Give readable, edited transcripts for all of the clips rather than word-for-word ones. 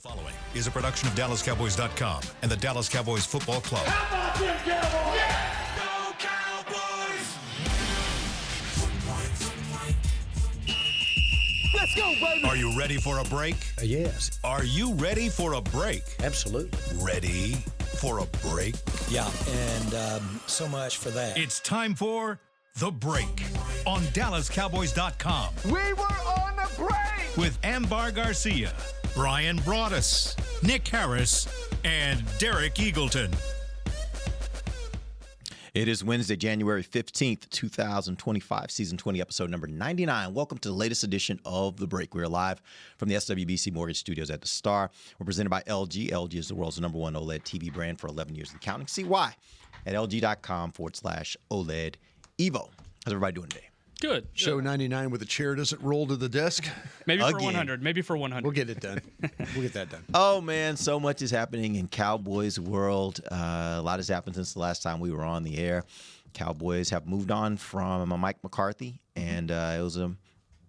Following is a production of DallasCowboys.com and the Dallas Cowboys Football Club. How about them Cowboys? Yeah! Go Cowboys! Let's go, baby! Are you ready for a break? Yes. Are you ready for a break? Absolutely. Ready for a break? Yeah, and so much for that. It's time for The Break on DallasCowboys.com. We were on the break! With Ambar Garcia, Bryan Broaddus, Nick Harris, and Derek Eagleton. It is Wednesday, January 15th, 2025, Season 20, Episode number 99. Welcome to the latest edition of The Break. We're live from the SWBC Mortgage Studios at the Star. We're presented by LG. LG is the world's #1 OLED TV brand for 11 years and counting. See why at lg.com/OLED Evo. How's everybody doing today? Good. Show 99 with a chair doesn't roll to the desk. Maybe for Again. 100. Maybe for 100. We'll get it done. We'll get that done. Oh, man, so much is happening in Cowboys world. A lot has happened since the last time we were on the air. Cowboys have moved on from Mike McCarthy, and it was,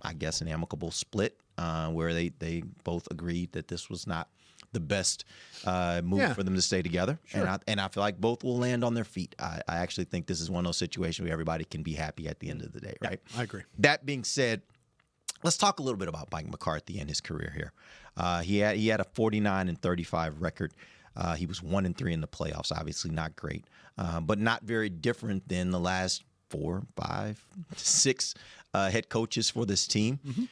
I guess, an amicable split where they both agreed that this was not the best move for them to stay together. Sure. And I feel like both will land on their feet. I actually think this is one of those situations where everybody can be happy at the end of the day, right? I agree. That being said, let's talk a little bit about Mike McCarthy and his career here. He had a 49-35 record. He was 1-3 in the playoffs. Obviously not great, but not very different than the last 4, 5, 6 head coaches for this team. Mm-hmm.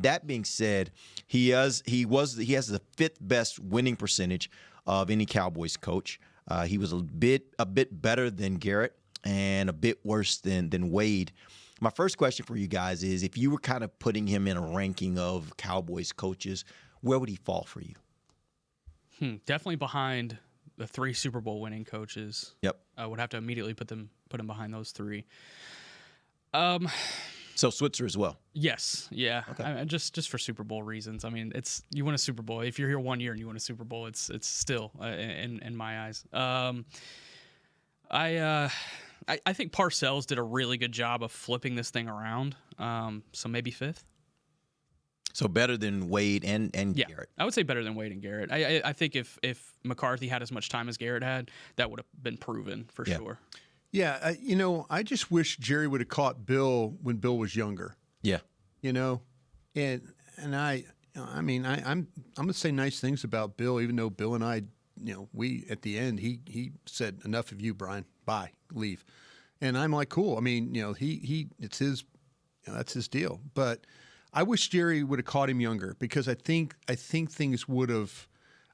That being said, he has the 5th best winning percentage of any Cowboys coach. He was a bit better than Garrett and a bit worse than Wade. My first question for you guys is, if you were kind of putting him in a ranking of Cowboys coaches, where would he fall for you? Definitely behind the 3 Super Bowl winning coaches. Yep. I would have to immediately put him behind those 3. So Switzer as well. Yes, yeah. Okay. Just for Super Bowl reasons. I mean, you win a Super Bowl. If you're here 1 year and you win a Super Bowl, it's still in my eyes. I think Parcells did a really good job of flipping this thing around. So maybe 5th. So better than Wade and Yeah, Garrett. I would say better than Wade and Garrett. I think if McCarthy had as much time as Garrett had, that would have been proven for sure. Yeah, I just wish Jerry would have caught Bill when Bill was younger. Yeah. And I'm gonna say nice things about Bill, even though Bill and I, we at the end he said, enough of you, Bryan, bye, leave, and I'm like, cool. I mean, it's his, that's his deal. But I wish Jerry would have caught him younger, because I think things would have.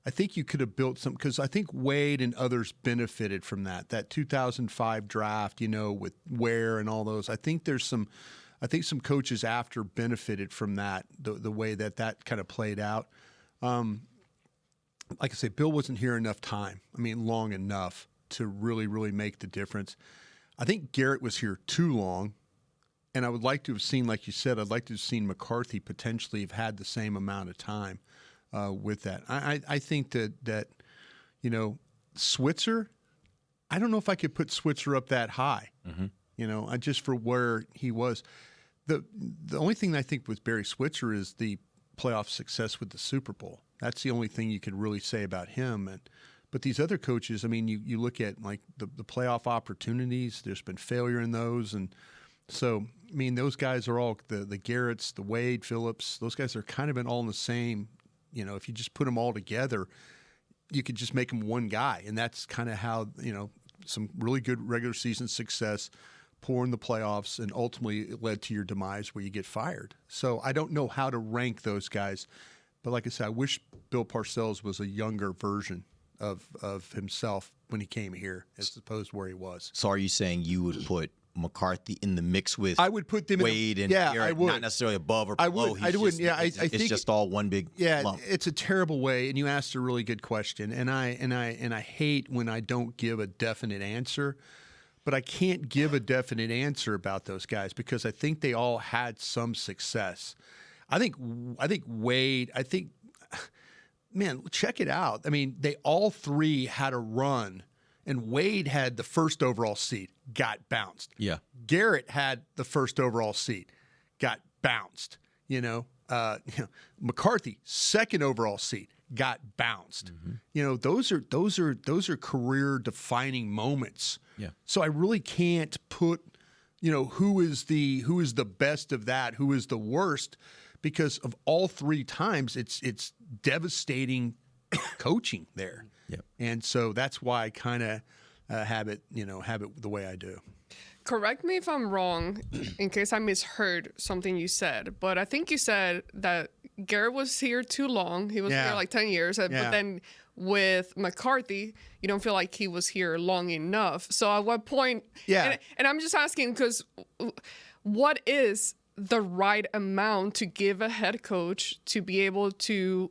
I think you could have built some, because I think Wade and others benefited from that 2005 draft, with Ware and all those. I think some coaches after benefited from that, the way that kind of played out. Like I say, Bill wasn't here enough time. I mean, long enough to really, really make the difference. I think Garrett was here too long, and I would like to have seen, like you said, I'd like to have seen McCarthy potentially have had the same amount of time. With that, I think that Switzer, I don't know if I could put Switzer up that high. Mm-hmm. Just for where he was. The only thing I think with Barry Switzer is the playoff success with the Super Bowl. That's the only thing you could really say about him. But these other coaches, I mean, you look at like the playoff opportunities. There's been failure in those, and so I mean, those guys are all the Garretts, the Wade, Phillips. Those guys are kind of been all in the same. If you just put them all together, you could just make them one guy. And that's kind of how, some really good regular season success, poor in the playoffs, and ultimately it led to your demise where you get fired. So I don't know how to rank those guys. But like I said, I wish Bill Parcells was a younger version of himself when he came here as opposed to where he was. So are you saying you would put McCarthy in the mix with I would put them Wade and Garrett, I would. Not necessarily above or below? I wouldn't. I think it's just all one big lump. It's a terrible way. And you asked a really good question, and I hate when I don't give a definite answer, but I can't give a definite answer about those guys because I think they all had some success. I think Wade. Man, check it out. I mean, they all 3 had a run. And Wade had the first overall seed, got bounced. Yeah. Garrett had the first overall seed, got bounced. McCarthy, second overall seed, got bounced. You know, those are career defining moments. Yeah. So I really can't put, you know, who is the best of that, who is the worst, because of all three times it's devastating coaching there. Yep. And so that's why I kind of have it the way I do. Correct me if I'm wrong, in case I misheard something you said, but I think you said that Garrett was here too long. He was here like 10 years. But then with McCarthy, you don't feel like he was here long enough. So at what point? Yeah. And I'm just asking because what is the right amount to give a head coach to be able to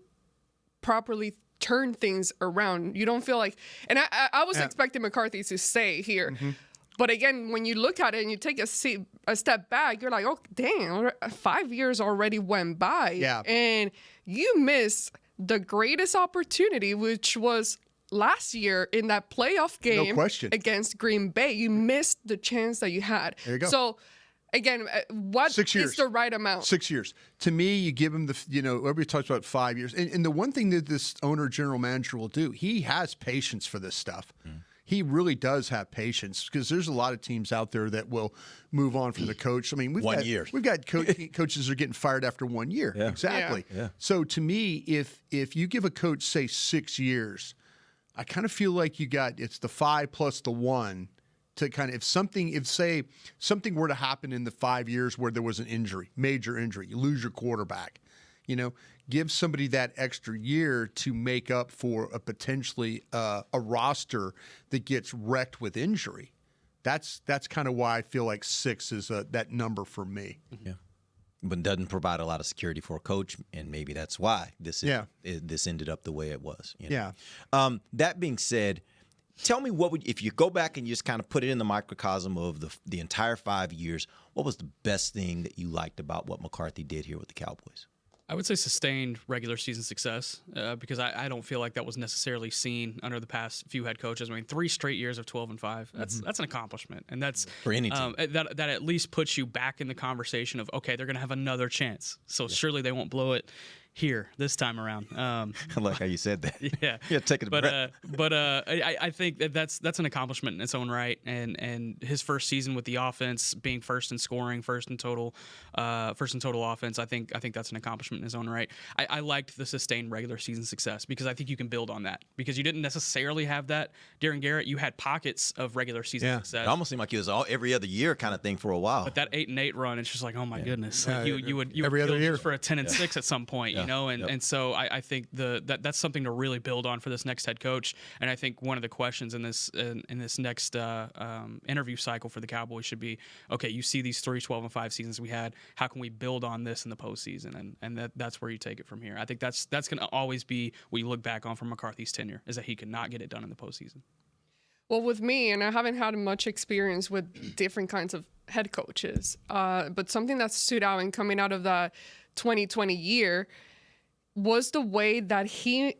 properly turn things around? You don't feel like, and I was expecting McCarthy to stay here. But again, when you look at it and you take a step back, you're like, oh, dang, 5 years already went by. Yeah. And you missed the greatest opportunity, which was last year in that playoff game question. against Green Bay. You missed the chance that you had. There you go. So, again, what 6 years. is the right amount? 6 years. To me, you give him everybody talks about 5 years. And the one thing that this owner, general manager will do, he has patience for this stuff. He really does have patience, because there's a lot of teams out there that will move on from the coach. I mean, we've got coaches that are getting fired after 1 year. Yeah. Exactly. Yeah. So to me, if you give a coach, say, 6 years, I kind of feel like it's the 5 plus the 1 to kind of, if something were to happen in the 5 years where there was an injury, major injury, you lose your quarterback, you know, give somebody that extra year to make up for a potentially a roster that gets wrecked with injury. That's kind of why I feel like 6 is that number for me. Yeah. But doesn't provide a lot of security for a coach, and maybe that's why this ended up the way it was. You know? Yeah. That being said, tell me if you go back and you just kind of put it in the microcosm of the entire 5 years, what was the best thing that you liked about what McCarthy did here with the Cowboys? I would say sustained regular season success, because I don't feel like that was necessarily seen under the past few head coaches. I mean, 3 straight years of 12-5, that's an accomplishment, and that's for any team. That at least puts you back in the conversation of, okay, they're going to have another chance, so surely they won't blow it here this time around. I like how you said that. Yeah, take it a breath. But I think that's an accomplishment in its own right, and his first season with the offense being first in scoring, first in total offense. I think that's an accomplishment in his own right. I liked the sustained regular season success, because I think you can build on that, because you didn't necessarily have that during Garrett. You had pockets of regular season success. It almost seemed like it was every other year kind of thing for a while. But that 8-8 run, it's just like, oh my goodness, like you would every other year for a 10-6 at some point. You know, and so I think that's something to really build on for this next head coach. And I think one of the questions in this next interview cycle for the Cowboys should be, okay, you see these 3 12-5 seasons we had, how can we build on this in the postseason? And that's where you take it from here. I think that's going to always be what you look back on from McCarthy's tenure, is that he could not get it done in the postseason. Well, with me, and I haven't had much experience with different kinds of head coaches, but something that stood out in coming out of the 2020 year was the way that he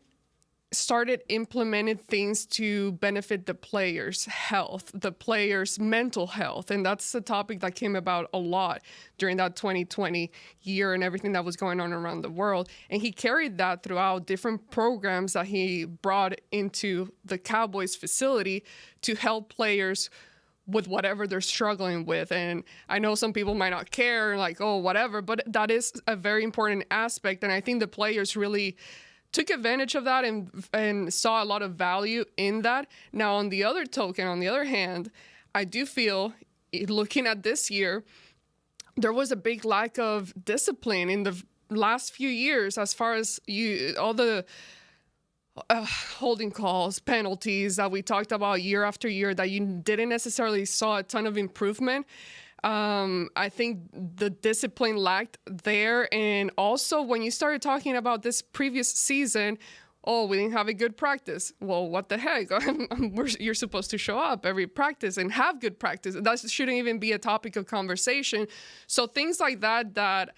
started implementing things to benefit the players' health, the players' mental health. And that's a topic that came about a lot during that 2020 year and everything that was going on around the world. And he carried that throughout different programs that he brought into the Cowboys facility to help players with whatever they're struggling with. And I know some people might not care, like, oh, whatever, but that is a very important aspect. And I think the players really took advantage of that and saw a lot of value in that. Now, on the other hand, I do feel, looking at this year, there was a big lack of discipline in the last few years, as far as all the holding calls, penalties that we talked about year after year, that you didn't necessarily saw a ton of improvement. I think the discipline lacked there. And also, when you started talking about this previous season, oh, we didn't have a good practice. Well, what the heck? You're supposed to show up every practice and have good practice. That shouldn't even be a topic of conversation. So things like that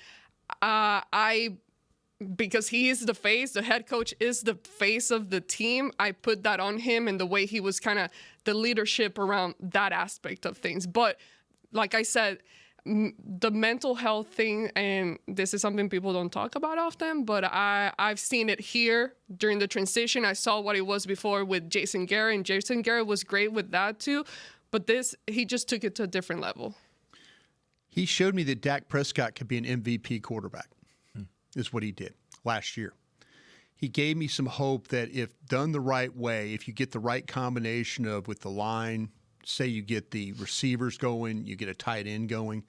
because he is the head coach is the face of the team, I put that on him, and the way he was kind of the leadership around that aspect of things. But like I said, the mental health thing, and this is something people don't talk about often, but I've seen it here during the transition. I saw what it was before with Jason Garrett, and Jason Garrett was great with that too, but he just took it to a different level. He showed me that Dak Prescott could be an MVP quarterback, is what he did last year. He gave me some hope that if done the right way, if you get the right combination of with the line, say you get the receivers going, you get a tight end going,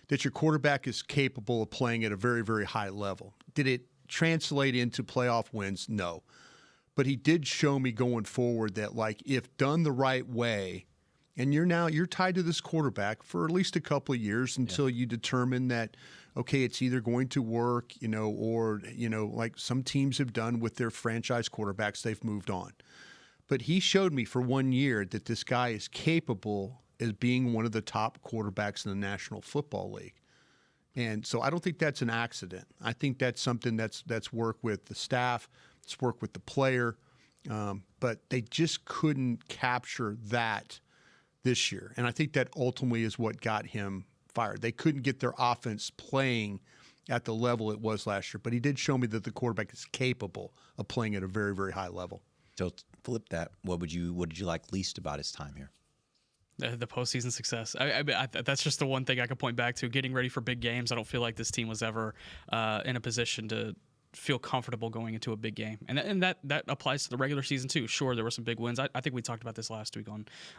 that your quarterback is capable of playing at a very, very high level. Did it translate into playoff wins? No. But he did show me going forward that, like, if done the right way, and you're tied to this quarterback for at least a couple of years until you determine that, okay, it's either going to work, or, like some teams have done with their franchise quarterbacks, they've moved on. But he showed me for 1 year that this guy is capable as being one of the top quarterbacks in the National Football League. And so I don't think that's an accident. I think that's something that's work with the staff, it's work with the player, but they just couldn't capture that this year. And I think that ultimately is what got him fired. They couldn't get their offense playing at the level it was last year. But he did show me that the quarterback is capable of playing at a very, very high level. So flip that. What did you like least about his time here? The postseason success. That's just the one thing I could point back to. Getting ready for big games. I don't feel like this team was ever in a position to feel comfortable going into a big game, and that applies to the regular season too. Sure, there were some big wins. I think we talked about this last week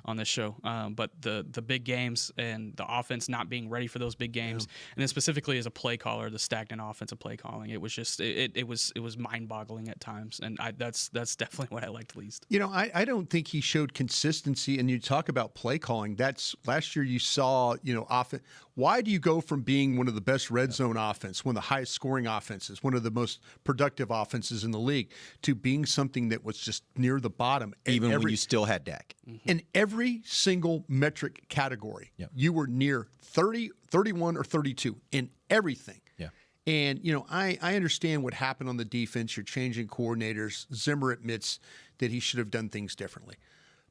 on this show. But the big games and the offense not being ready for those big games, and then specifically as a play caller, the stagnant offensive play calling, it was just it was mind boggling at times, and that's definitely what I liked least. I don't think he showed consistency. And you talk about play calling. That's last year you saw offense. Why do you go from being one of the best red zone offense, one of the highest scoring offenses, one of the most productive offenses in the league, to being something that was just near the bottom? Even when you still had Dak. In every single metric category, you were near 30, 31, or 32 in everything. Yeah. And, I understand what happened on the defense. You're changing coordinators. Zimmer admits that he should have done things differently.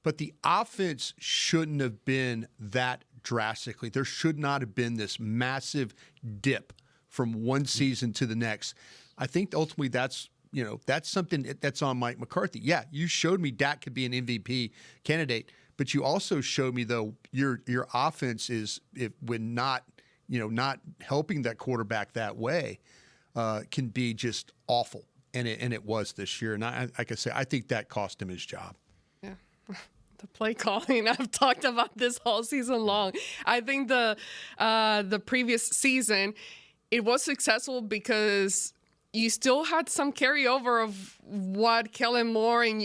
But the offense shouldn't have been that drastically. There should not have been this massive dip from one season to the next. I think ultimately that's something that's on Mike McCarthy. Yeah, you showed me Dak could be an MVP candidate, but you also showed me, though, your offense is, when not helping that quarterback that way, can be just awful. And it was this year. And like I say, I think that cost him his job. Yeah. The play calling, I've talked about this all season long. I think the previous season, it was successful because you still had some carryover of what Kellen Moore and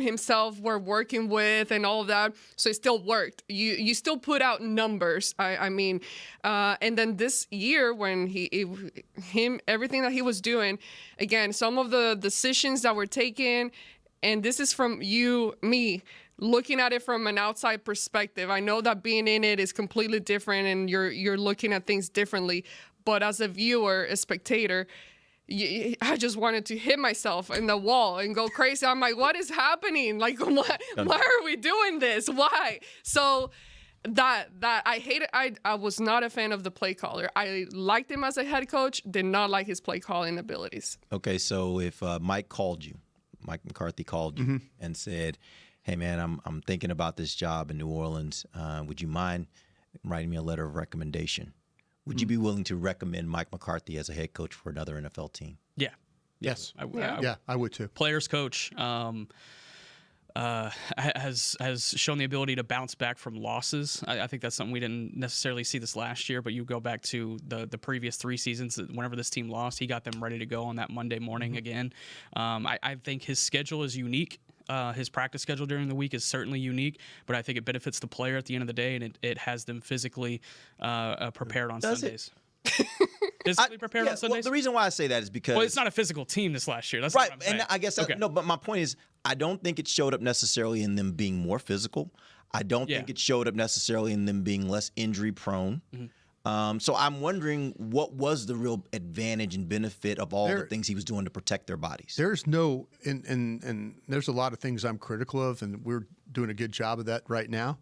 himself were working with and all of that. So it still worked. You still put out numbers. And then this year when everything that he was doing, again, some of the decisions that were taken, and this is from me, looking at it from an outside perspective. I know that being in it is completely different and you're looking at things differently. But as a viewer, a spectator, I just wanted to hit myself in the wall and go crazy. I'm like, what is happening? Like, why are we doing this? Why? So that I hated. I was not a fan of the play caller. I liked him as a head coach, did not like his play calling abilities. Okay, so if Mike McCarthy called you and said, hey, man, I'm thinking about this job in New Orleans. Would you mind writing me a letter of recommendation? Would you be willing to recommend Mike McCarthy as a head coach for another NFL team? Yeah. Yes. I would too. Players coach has shown the ability to bounce back from losses. I think that's something we didn't necessarily see this last year, but you go back to the previous 3 seasons, whenever this team lost, he got them ready to go on that Monday morning again. I think his schedule is unique. His practice schedule during the week is certainly unique, but I think it benefits the player at the end of the day, and it has them physically prepared on Sundays. Physically prepared on Sundays? Well, the reason why I say that is because... Well, it's not a physical team this last year. That's right, what I'm saying. And I guess... Okay. No, but my point is, I don't think it showed up necessarily in them being more physical. I don't think it showed up necessarily in them being less injury-prone. So I'm wondering, what was the real advantage and benefit of all the things he was doing to protect their bodies? There's no, and there's a lot of things I'm critical of, and we're doing a good job of that right now.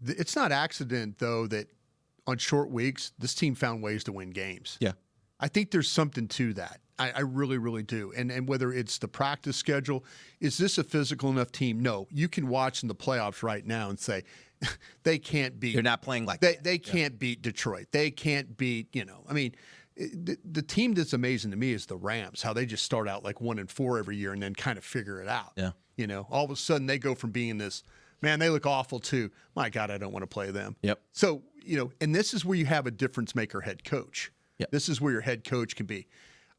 It's not accident, though, that on short weeks, this team found ways to win games. Yeah. I think there's something to that. I really, really do. And whether it's the practice schedule, is this a physical enough team? No. You can watch in the playoffs right now and say they can't beat. They're not playing like they can't beat Detroit. They can't beat, I mean, the team that's amazing to me is the Rams, how they just start out like 1-4 every year and then kind of figure it out. Yeah. All of a sudden they go from being this, man, they look awful too. My God, I don't want to play them. Yep. So, and this is where you have a difference maker head coach. Yep. This is where your head coach can be.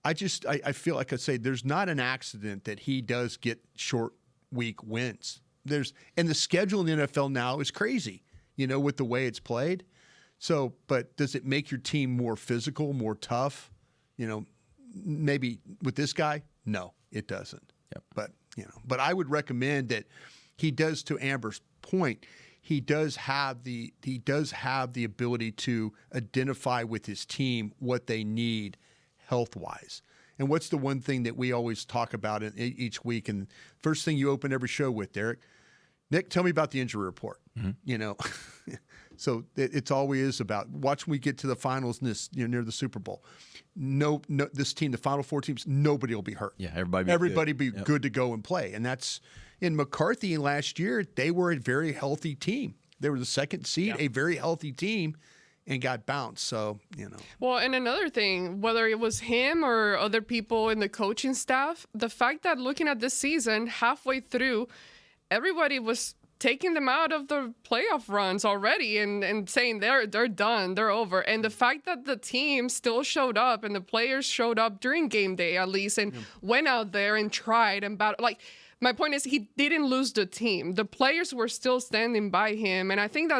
I feel like I say there's not an accident that he does get short week wins. And the schedule in the NFL now is crazy, with the way it's played. So, but does it make your team more physical, more tough? Maybe with this guy, no, it doesn't. Yep. But I would recommend that he does, to Amber's point, he does have the ability to identify with his team what they need health-wise. And what's the one thing that we always talk about each week? And first thing you open every show with, Derek, Nick, tell me about the injury report. Mm-hmm. So it's always about watch when we get to the finals near the Super Bowl. No, this team, the final 4 teams, nobody will be hurt. Yeah, everybody be good to go and play. And that's in McCarthy last year. They were a very healthy team. They were the second seed, a very healthy team, and got bounced. So Well, and another thing, whether it was him or other people in the coaching staff, the fact that looking at this season halfway through, everybody was taking them out of the playoff runs already and saying they're done, they're over. And the fact that the team still showed up and the players showed up during game day at least and went out there and tried and battled. Like, my point is he didn't lose the team. The players were still standing by him. And I think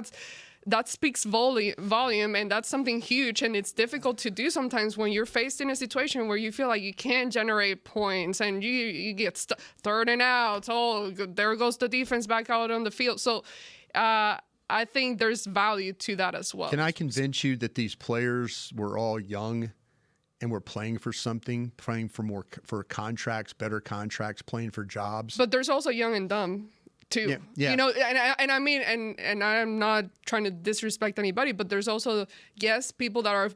that speaks volume, and that's something huge. And it's difficult to do sometimes when you're faced in a situation where you feel like you can't generate points and you get third and out. Oh, there goes the defense back out on the field. So I think there's value to that as well. Can I convince you that these players were all young and were playing for something, playing for contracts, better contracts, playing for jobs? But there's also young and dumb too. Yeah. And I mean, and I'm not trying to disrespect anybody, but there's also, people that are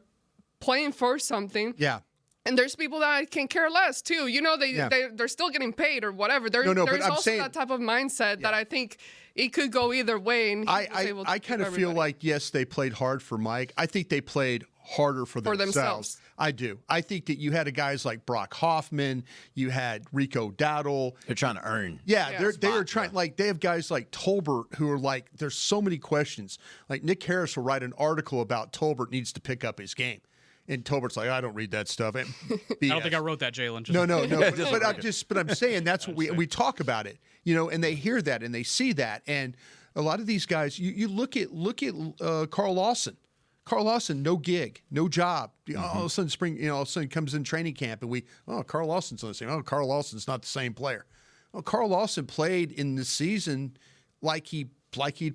playing for something. Yeah. And there's people that can care less too. They're still getting paid or whatever. There's also that type of mindset that I think it could go either way. And I kind of feel like, yes, they played hard for Mike. I think they played harder for themselves. I do. I think that you had guys like Brock Hoffman, you had Rico Dowdle. They're trying to earn. Yeah, they are trying. Like they have guys like Tolbert who are like, there's so many questions. Like Nick Harris will write an article about Tolbert needs to pick up his game. And Tolbert's like, I don't read that stuff. I don't think I wrote that, Jalen. No. But I'm saying that's what we talk about it, and they hear that and they see that. And a lot of these guys, you look at Carl Lawson. Carl Lawson, no gig, no job. All of a sudden, all of a sudden comes in training camp, and Carl Lawson's on the same. Oh, Carl Lawson's not the same player. Well, Carl Lawson played in the season like he'd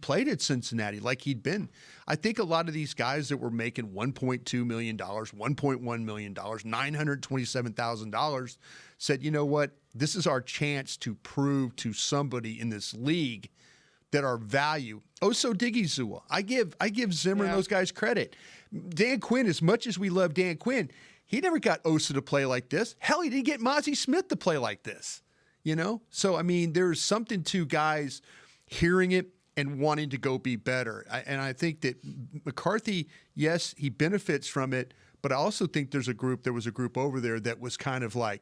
played at Cincinnati, like he'd been. I think a lot of these guys that were making $1.2 million, $1.1 million, $927,000 said, you know what? This is our chance to prove to somebody in this league that our value. Oso Digizua. I give Zimmer and those guys credit. Dan Quinn, as much as we love Dan Quinn, he never got Oso to play like this. Hell, he didn't get Mozzie Smith to play like this. So I mean, there's something to guys hearing it and wanting to go be better. And I think that McCarthy, yes, he benefits from it, but I also think there was a group over there that was kind of like,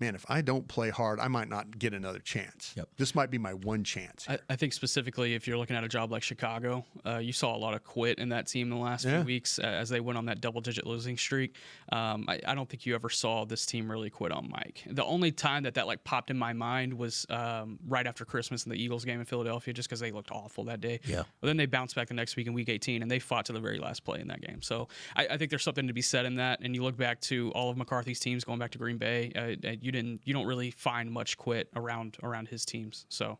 man, if I don't play hard, I might not get another chance. Yep. This might be my one chance. I think specifically if you're looking at a job like Chicago, you saw a lot of quit in that team in the last few weeks as they went on that double-digit losing streak. I don't think you ever saw this team really quit on Mike. The only time that like popped in my mind was right after Christmas in the Eagles game in Philadelphia, just because they looked awful that day. Yeah. But then they bounced back the next week in Week 18, and they fought to the very last play in that game. So I think there's something to be said in that. And you look back to all of McCarthy's teams going back to Green Bay, you don't really find much quit around his teams. So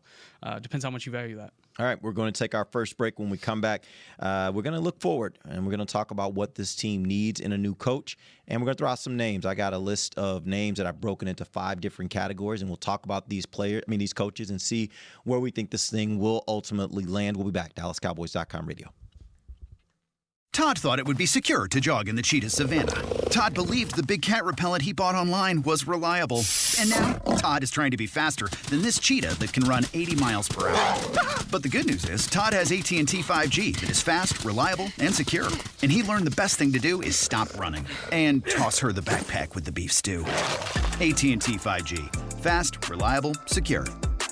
depends how much you value that. All right, we're going to take our first break. When we come back, we're going to look forward, and we're going to talk about what this team needs in a new coach, and we're going to throw out some names. I got a list of names that I've broken into 5 different categories, and we'll talk about these coaches, and see where we think this thing will ultimately land. We'll be back. DallasCowboys.com radio. Todd thought it would be secure to jog in the cheetah savanna. Todd believed the big cat repellent he bought online was reliable. And now, Todd is trying to be faster than this cheetah that can run 80 miles per hour. But the good news is, Todd has AT&T 5G that is fast, reliable, and secure. And he learned the best thing to do is stop running and toss her the backpack with the beef stew. AT&T 5G. Fast, reliable, secure.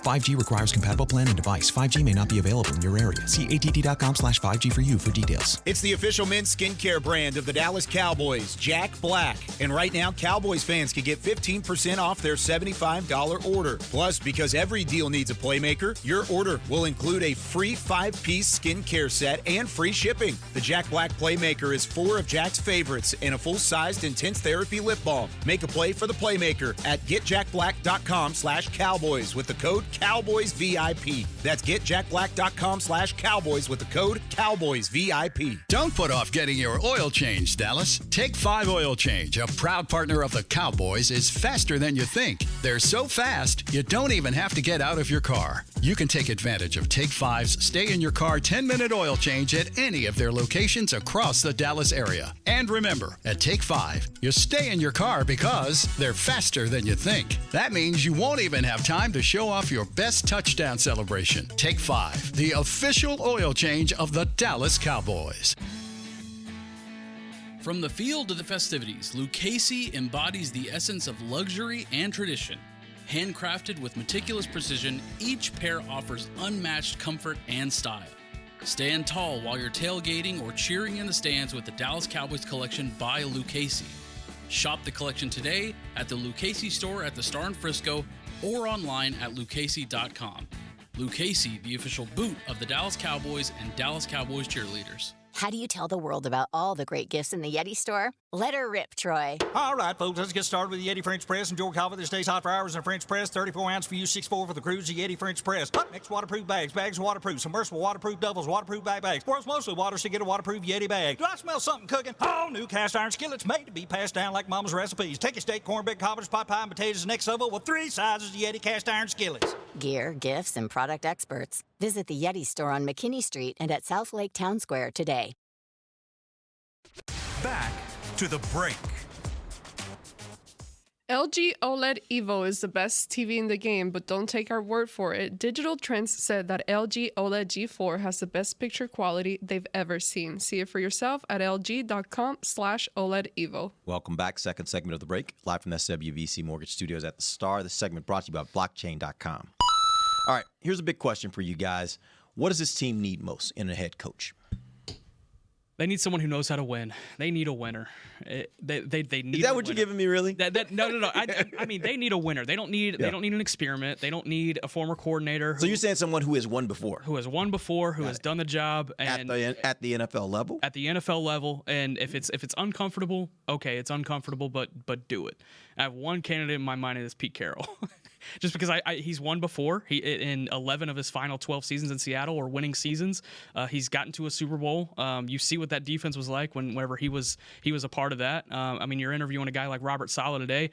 5G requires compatible plan and device. 5G may not be available in your area. See att.com/5G for you for details. It's the official men's skincare brand of the Dallas Cowboys, Jack Black. And right now, Cowboys fans can get 15% off their $75 order. Plus, because every deal needs a playmaker, your order will include a free 5-piece skincare set and free shipping. The Jack Black Playmaker is 4 of Jack's favorites and a full-sized intense therapy lip balm. Make a play for the Playmaker at getjackblack.com/Cowboys with the code CowboysVIP. That's getjackblack.com/Cowboys with the code CowboysVIP. Don't put off getting your oil change, Dallas. Take 5 Oil Change, a proud partner of the Cowboys, is faster than you think. They're so fast, you don't even have to get out of your car. You can take advantage of Take 5's Stay in Your Car 10-minute oil change at any of their locations across the Dallas area. And remember, at Take 5, you stay in your car because they're faster than you think. That means you won't even have time to show off your best touchdown celebration. Take 5, the official oil change of the Dallas Cowboys. From the field to the festivities, Lucchese embodies the essence of luxury and tradition. Handcrafted with meticulous precision, each pair offers unmatched comfort and style. Stand tall while you're tailgating or cheering in the stands with the Dallas Cowboys collection by Lucchese. Shop the collection today at the Lucchese store at the Star in Frisco or online at lucchese.com. Lucchese, the official boot of the Dallas Cowboys and Dallas Cowboys cheerleaders. How do you tell the world about all the great gifts in the Yeti store? Let her rip, Troy. All right, folks, let's get started with the Yeti French Press. Enjoy coffee that stays hot for hours in a French press. 34 ounce for you, 6'4" for the cruise, the Yeti French Press. Up next, waterproof bags. Bags waterproof. Submersible waterproof doubles. Waterproof backpacks. World's mostly water, so get a waterproof Yeti bag. Do I smell something cooking? Oh, new cast iron skillets made to be passed down like Mama's recipes. Take a steak, cornbread, cobbler's pot pie, and potatoes next level with 3 sizes of Yeti cast iron skillets. Gear, gifts, and product experts. Visit the Yeti store on McKinney Street and at South Lake Town Square today. Back to the break. LG OLED Evo is the best TV in the game, but don't take our word for it. Digital Trends said that LG OLED G4 has the best picture quality they've ever seen. See it for yourself at lg.com/OLED Evo. Welcome back. Second segment of the break. Live from SWVC Mortgage Studios at the Star. This segment brought to you by blockchain.com. All right, here's a big question for you guys. What does this team need most in a head coach? They need someone who knows how to win. They need a winner. They need. Is that what you're giving me, really? No. I mean, they need a winner. They don't need. They don't need an experiment. They don't need a former coordinator. So you're saying someone who has won before? Who has won before? Who has done the job and at the NFL level? At the NFL level, and if it's uncomfortable, okay, it's uncomfortable, but do it. I have one candidate in my mind, and it's Pete Carroll. Just because he's won before. He in 11 of his final 12 seasons in Seattle, or winning seasons, he's gotten to a Super Bowl. You see what that defense was like whenever he was a part of that. I mean, you're interviewing a guy like Robert Saleh today.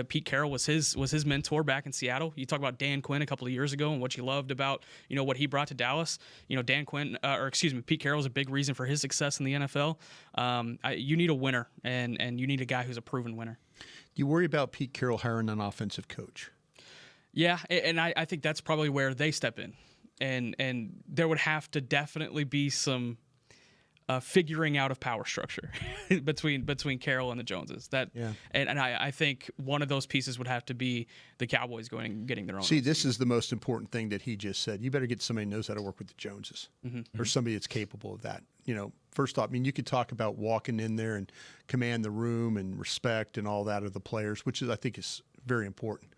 Pete Carroll was his mentor back in Seattle. You talk about Dan Quinn a couple of years ago and what you loved about what he brought to Dallas. Pete Carroll is a big reason for his success in the NFL. You need a winner, and you need a guy who's a proven winner. You worry about Pete Carroll hiring an offensive coach? Yeah, and I think that's probably where they step in, and there would have to definitely be some figuring out of power structure between Carroll and the Joneses. And I think one of those pieces would have to be the Cowboys getting their own. See, this is the most important thing that he just said. You better get somebody who knows how to work with the Joneses, or somebody that's capable of that. First off, I mean, you could talk about walking in there and command the room and respect and all that of the players, which I think is very important.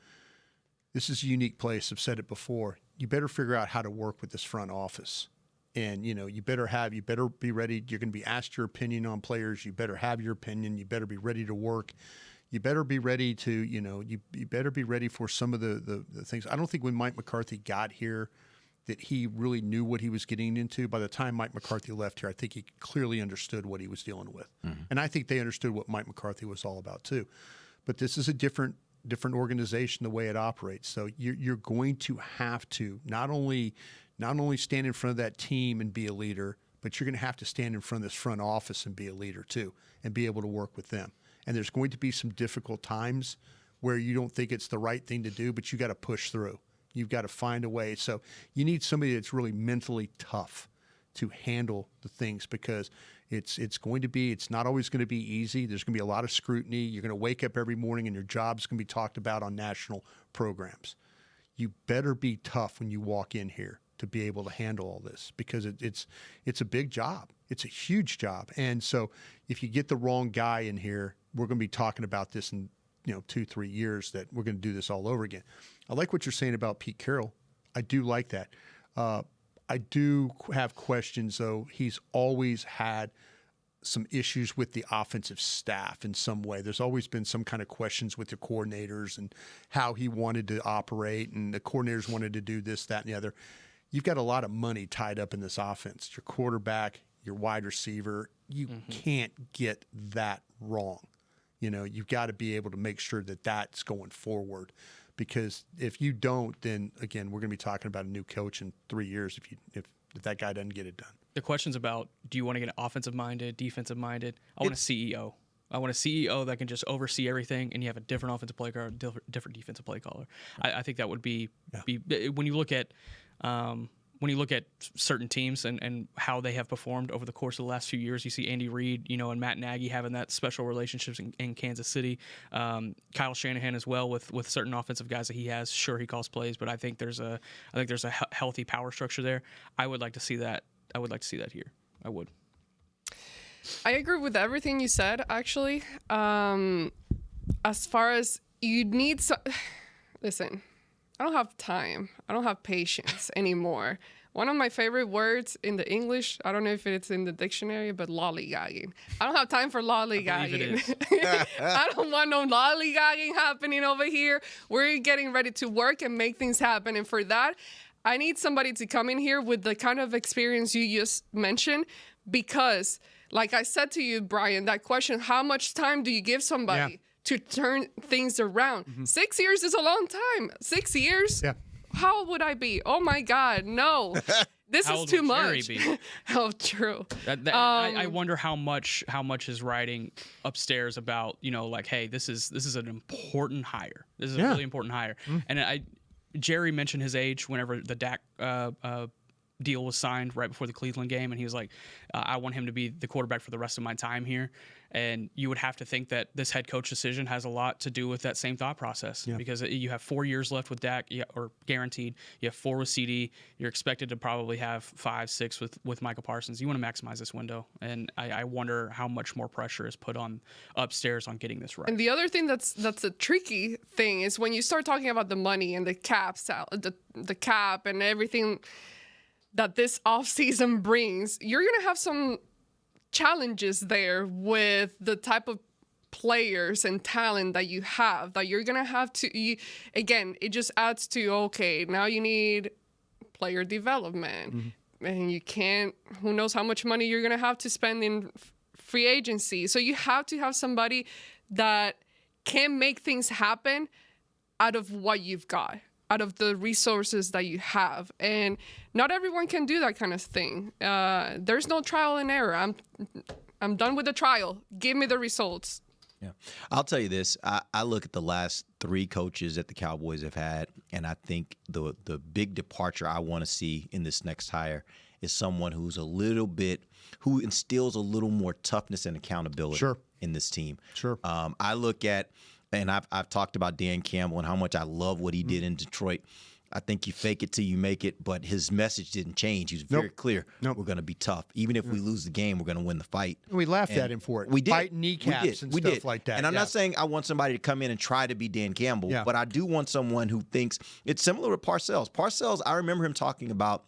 This is a unique place. I've said it before. You better figure out how to work with this front office. And, you better be ready. You're going to be asked your opinion on players. You better have your opinion. You better be ready to work. You better be ready to, you better be ready for some of the things. I don't think when Mike McCarthy got here that he really knew what he was getting into. By the time Mike McCarthy left here, I think he clearly understood what he was dealing with. Mm-hmm. And I think they understood what Mike McCarthy was all about too. But this is a different organization, the way it operates. So you're going to have to not only stand in front of that team and be a leader, but you're going to have to stand in front of this front office and be a leader too, and be able to work with them. And there's going to be some difficult times where you don't think it's the right thing to do, but you got to push through. You've got to find a way. So you need somebody that's really mentally tough to handle the things, because it's not always going to be easy. There's going to be a lot of scrutiny. You're going to wake up every morning and your job's going to be talked about on national programs. You better be tough when you walk in here to be able to handle all this, because it's a big job. It's a huge job. And so if you get the wrong guy in here, we're going to be talking about this in 2-3 years, that we're going to do this all over again. I like what you're saying about Pete Carroll. I do like that. I do have questions, though. He's always had some issues with the offensive staff in some way. There's always been some kind of questions with the coordinators and how he wanted to operate, and the coordinators wanted to do this, that, and the other. You've got a lot of money tied up in this offense. Your quarterback, your wide receiver, you can't get that wrong. You've got to be able to make sure that that's going forward, because if you don't, then again, we're going to be talking about a new coach in 3 years if that guy doesn't get it done. The question's about, do you want to get offensive minded, defensive minded? I want a CEO. I want a CEO that can just oversee everything, and you have a different offensive play caller, different defensive play caller. I think that would be when you look at certain teams and how they have performed over the course of the last few years. You see Andy Reid, and Matt Nagy having that special relationships in Kansas City. Kyle Shanahan as well with certain offensive guys that he has. Sure, he calls plays, but I think there's a healthy power structure there. I would like to see that. I would like to see that here. I would. I agree with everything you said, actually. As far as you need listen, I don't have time. I don't have patience anymore. One of my favorite words in the English, I don't know if it's in the dictionary, but lollygagging. I don't have time for lollygagging. I don't want no lollygagging happening over here. We're getting ready to work and make things happen. And for that, I need somebody to come in here with the kind of experience you just mentioned, because like I said to you, Bryan, that question, how much time do you give somebody to turn things around? 6 years is a long time. 6 years? Yeah. How old would I be? Oh my God, no. This is too much. Oh, true. I wonder how much is writing upstairs about, hey, this is an important hire. This is a really important hire. And Jerry mentioned his age whenever the Dak deal was signed right before the Cleveland game, and he was like, I want him to be the quarterback for the rest of my time here. And you would have to think that this head coach decision has a lot to do with that same thought process, because you have 4 years left with Dak, or guaranteed. You have 4 with CD. You're expected to probably have 5, 6 with Michael Parsons. You want to maximize this window, and I wonder how much more pressure is put on upstairs on getting this right. And the other thing that's a tricky thing is when you start talking about the money and the cap, the cap and everything that this offseason brings, you're going to have some challenges there with the type of players and talent that you have, that you're going to have to, again, it just adds to, okay, now you need player development. And you can't, who knows how much money you're going to have to spend in free agency. So you have to have somebody that can make things happen out of what you've got, out of the resources that you have. And not everyone can do that kind of thing. There's no trial and error. I'm done with the trial. Give me the results. Yeah. I'll tell you this. I look at the last 3 coaches that the Cowboys have had, and I think the big departure I want to see in this next hire is someone who instills a little more toughness and accountability in this team. I look at, and I've talked about Dan Campbell and how much I love what he did in Detroit. I think you fake it till you make it, but his message didn't change. He was very clear. We're going to be tough. Even if we lose the game, we're going to win the fight. And we laughed at him for it. We did. Biting kneecaps and stuff like that. And I'm not saying I want somebody to come in and try to be Dan Campbell, but I do want someone who thinks it's similar with Parcells. Parcells, I remember him talking about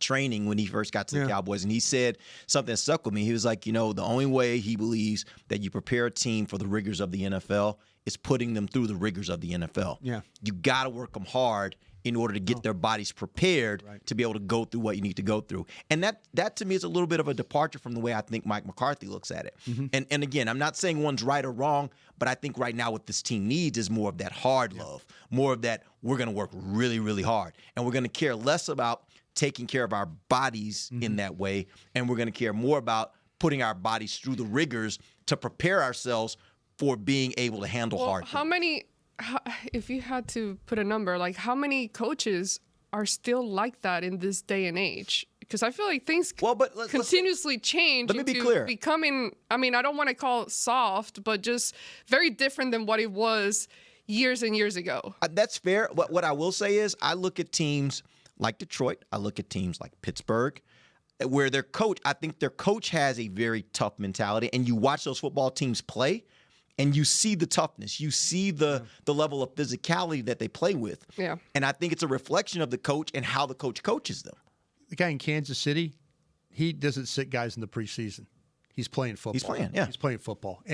training when he first got to the Cowboys, and he said something that stuck with me. He was like, the only way he believes that you prepare a team for the rigors of the NFL is putting them through the rigors of the NFL. You got to work them hard in order to get their bodies prepared to be able to go through what you need to go through. And that to me is a little bit of a departure from the way I think Mike McCarthy looks at it. And again, I'm not saying one's right or wrong, but I think right now what this team needs is more of that hard love, more of that we're going to work really, really hard. And we're going to care less about taking care of our bodies in that way, and we're going to care more about putting our bodies through the rigors to prepare ourselves for being able to handle hard things. If you had to put a number, like how many coaches are still like that in this day and age? Because I feel like things continuously change. Let me be clear. Becoming, I mean, I don't want to call it soft, but just very different than what it was years and years ago. That's fair. What I will say is I look at teams like Detroit. I look at teams like Pittsburgh, where I think their coach has a very tough mentality. And you watch those football teams play, and you see the toughness. You see the level of physicality that they play with. Yeah. And I think it's a reflection of the coach and how the coach coaches them. The guy in Kansas City, he doesn't sit guys in the preseason. He's playing football. He's playing, yeah. He's playing football.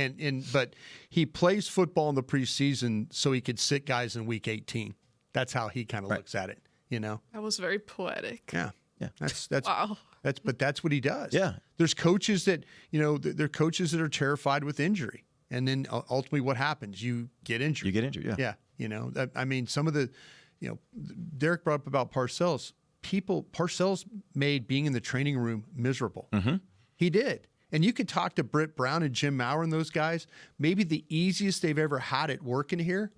But he plays football in the preseason so he could sit guys in week 18. That's how he kind of looks at it, you know? That was very poetic. Yeah. That's wow. That's what he does. Yeah. There's coaches that, they're coaches that are terrified with injury. And then ultimately what happens? You get injured. Yeah. Yeah. I mean, some of the, Derek brought up about Parcells. Parcells made being in the training room miserable. Mm-hmm. He did. And you could talk to Britt Brown and Jim Maurer and those guys. Maybe the easiest they've ever had it working here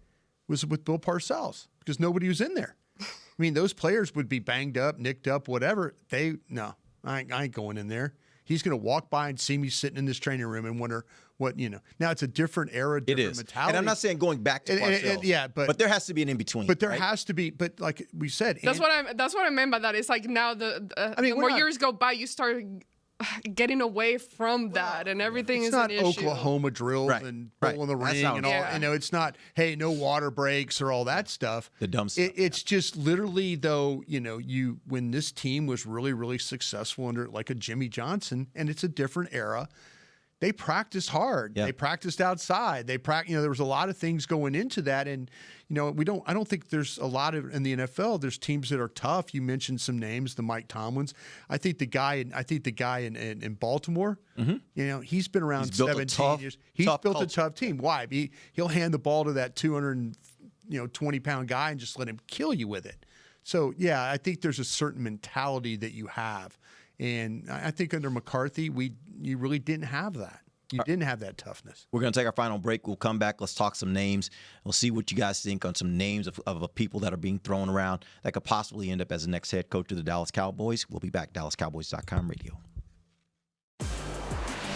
was with Bill Parcells because nobody was in there. I mean, those players would be banged up, nicked up, whatever. I ain't going in there. He's going to walk by and see me sitting in this training room and wonder what. Now it's a different era, different mentality. And I'm not saying going back to Parcells. But there has to be an in between. But there has to be. But like we said, that's what I meant by that. It's like now the more years go by, you start getting away from that, and everything is an issue. It's not Oklahoma drills and ball in the ring and all. Yeah. It's not, hey, no water breaks or all that stuff. The dumb stuff. It's just literally, though, when this team was really, really successful under like a Jimmy Johnson, and it's a different era, they practiced hard. Yeah. They practiced outside. There was a lot of things going into that, and I don't think there's a lot of in the NFL. There's teams that are tough. You mentioned some names, the Mike Tomlins. I think the guy in Baltimore. Mm-hmm. He's been around 17 years. He's built a tough team. Why? He'll hand the ball to that 220-pound guy and just let him kill you with it. So yeah, I think there's a certain mentality that you have. And I think under McCarthy, you really didn't have that. You didn't have that toughness. We're going to take our final break. We'll come back. Let's talk some names. We'll see what you guys think on some names of people that are being thrown around that could possibly end up as the next head coach of the Dallas Cowboys. We'll be back. DallasCowboys.com radio.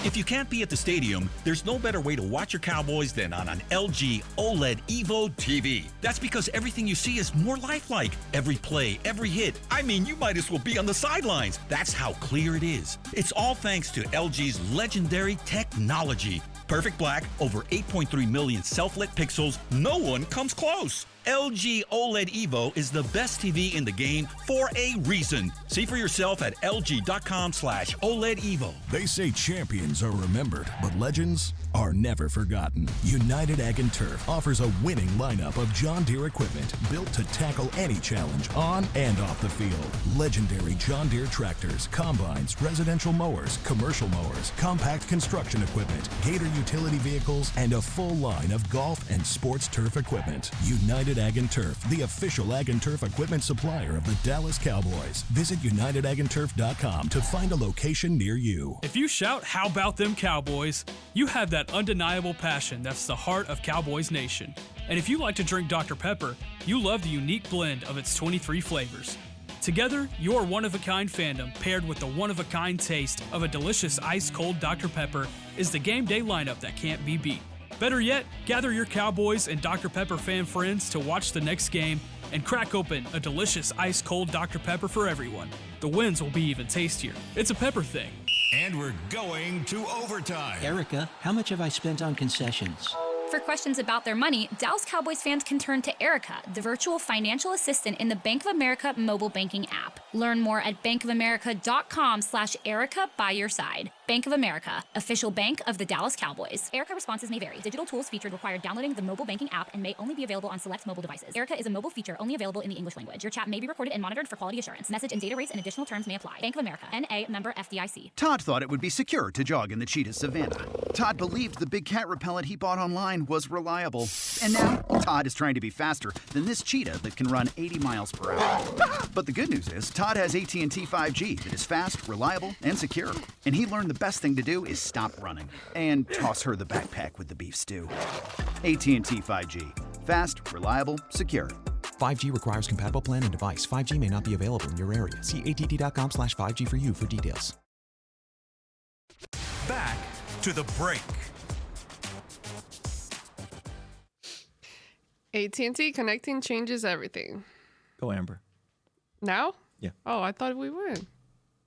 If you can't be at the stadium, there's no better way to watch your Cowboys than on an LG OLED Evo TV. That's because everything you see is more lifelike. Every play, every hit. I mean, you might as well be on the sidelines. That's how clear it is. It's all thanks to LG's legendary technology. Perfect black, over 8.3 million self-lit pixels. No one comes close. LG OLED Evo is the best TV in the game for a reason. See for yourself at lg.com/OLED Evo. They say champions are remembered, but legends are never forgotten. United Ag & Turf offers a winning lineup of John Deere equipment built to tackle any challenge on and off the field. Legendary John Deere tractors, combines, residential mowers, commercial mowers, compact construction equipment, Gator utility vehicles, and a full line of golf and sports turf equipment. United Ag & Turf, the official Ag & Turf equipment supplier of the Dallas Cowboys. Visit UnitedAgAndTurf.com to find a location near you. If you shout, "How about them Cowboys?" you have that undeniable passion that's the heart of Cowboys Nation. And if you like to drink Dr. Pepper, you love the unique blend of its 23 flavors. Together, your one-of-a-kind fandom paired with the one-of-a-kind taste of a delicious ice-cold Dr. Pepper is the game day lineup that can't be beat. Better yet, gather your Cowboys and Dr. Pepper fan friends to watch the next game and crack open a delicious ice-cold Dr. Pepper for everyone. The wins will be even tastier. It's a pepper thing. And we're going to overtime. Erica, how much have I spent on concessions? For questions about their money, Dallas Cowboys fans can turn to Erica, the virtual financial assistant in the Bank of America mobile banking app. Learn more at bankofamerica.com/Erica by your side. Bank of America, official bank of the Dallas Cowboys. Erica responses may vary. Digital tools featured require downloading the mobile banking app and may only be available on select mobile devices. Erica is a mobile feature only available in the English language. Your chat may be recorded and monitored for quality assurance. Message and data rates and additional terms may apply. Bank of America, N.A., member FDIC. Todd thought it would be secure to jog in the cheetah savanna. Todd believed the big cat repellent he bought online was reliable. And now, Todd is trying to be faster than this cheetah that can run 80 miles per hour. But the good news is, Todd has AT&T 5G that is fast, reliable, and secure. And he learned the best thing to do is stop running and toss her the backpack with the beef stew. AT&T 5G. Fast, reliable, secure. 5G requires compatible plan and device. 5G may not be available in your area. See att.com/5G for you for details. Back to the break. AT&T connecting changes everything. Go Amber. Now? Yeah. Oh, I thought we would.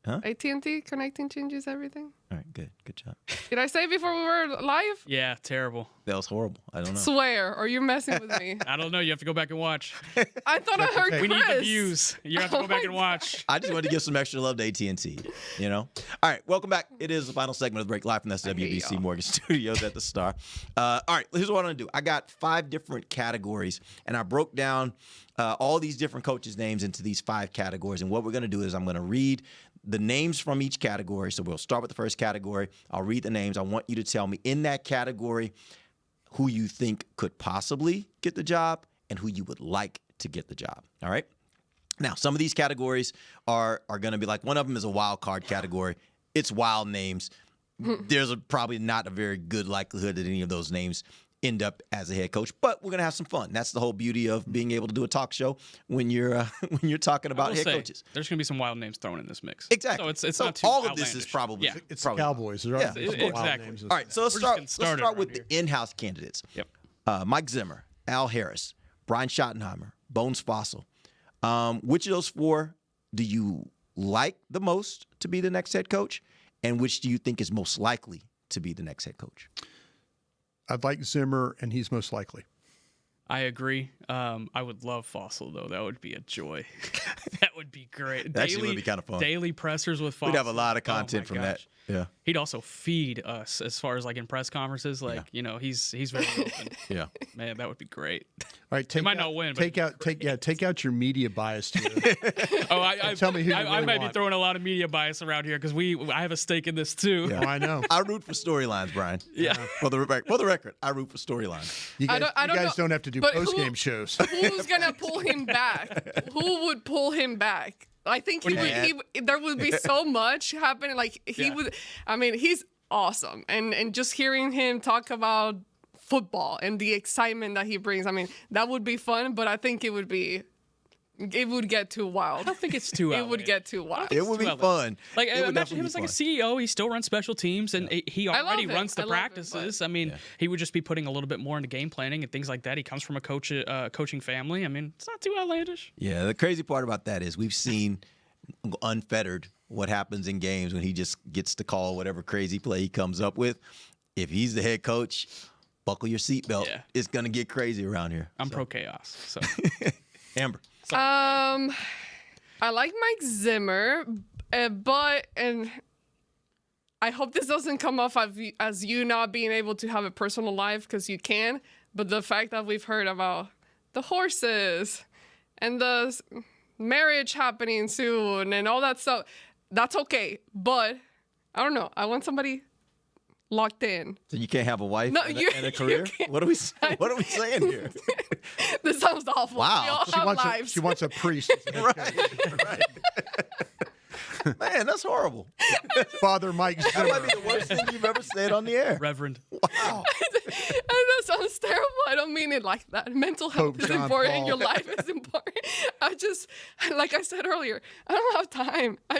Huh? AT&T connecting changes everything. All right, good job. Did I say before we were live? Yeah, terrible. That was horrible. I don't know. Swear, or you messing with me? I don't know. You have to go back and watch. I thought I heard We need the Chris. views. You have to go back and watch. I just wanted to give some extra love to AT&T, you know? All right, welcome back. It is the final segment of the break, live from the WBC Morgan Studios at the Star. All right, here's what I'm going to do. I got 5 different categories, and I broke down all these different coaches' names into these 5 categories. And what we're going to do is I'm going to read the names from each category. So we'll start with the first category. I'll read the names. I want you to tell me in that category who you think could possibly get the job and who you would like to get the job. All right? Now, some of these categories are going to be like, one of them is a wild card category. It's wild names. There's probably not a very good likelihood that any of those names end up as a head coach, but we're gonna have some fun. That's the whole beauty of being able to do a talk show when you're talking about head coaches. There's gonna be some wild names thrown in this mix. Exactly. So it's so not too all of outlandish. this is probably It's probably the Cowboys. Yeah, exactly. All right, so let's start with the in-house candidates. Yep. Mike Zimmer, Al Harris, Brian Schottenheimer, Bones Fossil. Which of those 4 do you like the most to be the next head coach, and which do you think is most likely to be the next head coach? I'd like Zimmer, and he's most likely. I agree. I would love Fossil, though. That would be a joy. That would be great. That actually would be kind of fun. Daily pressers with Fossil. We'd have a lot of content from that. Yeah. He'd also feed us as far as like in press conferences. Like, you know, he's very open. Yeah. Man, that would be great. All right, might not win. Take out your media bias here. Tell me who you I really might want. be throwing a lot of media bias around here because I have a stake in this too. Yeah. Oh, I know. I root for storylines, Brian. Yeah. For the record, I root for storylines. You guys, I don't know, don't have to do but post-game shows. Who's gonna pull him back? Who would pull him back? I think there would be so much happening. Like he would. I mean, he's awesome, and just hearing him talk about football and the excitement that he brings. I mean, that would be fun, but I think it would get too wild. I don't think it's too. It would get too wild. It would be fun. Like it would imagine him as like a CEO. He still runs special teams, and he already love runs it. the I love it, practices. I mean, he would just be putting a little bit more into game planning and things like that. He comes from a coaching family. I mean, it's not too outlandish. Yeah, the crazy part about that is we've seen unfettered what happens in games when he just gets to call whatever crazy play he comes up with. If he's the head coach, buckle your seatbelt. Yeah. It's gonna get crazy around here. I'm pro chaos. So Amber. I like Mike Zimmer, but I hope this doesn't come off as you not being able to have a personal life, because you can. But the fact that we've heard about the horses and the marriage happening soon and all that stuff, that's okay. But I don't know. I want somebody locked in. So you can't have a wife and a you career? can't. What are we saying here? This sounds awful. Wow. We all have lives. She wants a priest. Right. Man, that's horrible. Father Mike Zimmer. That might be the worst thing you've ever said on the air. Reverend. Wow. And that sounds terrible. I don't mean it like that. Mental health is important. Paul. Your life is important. I just, like I said earlier, I don't have time. I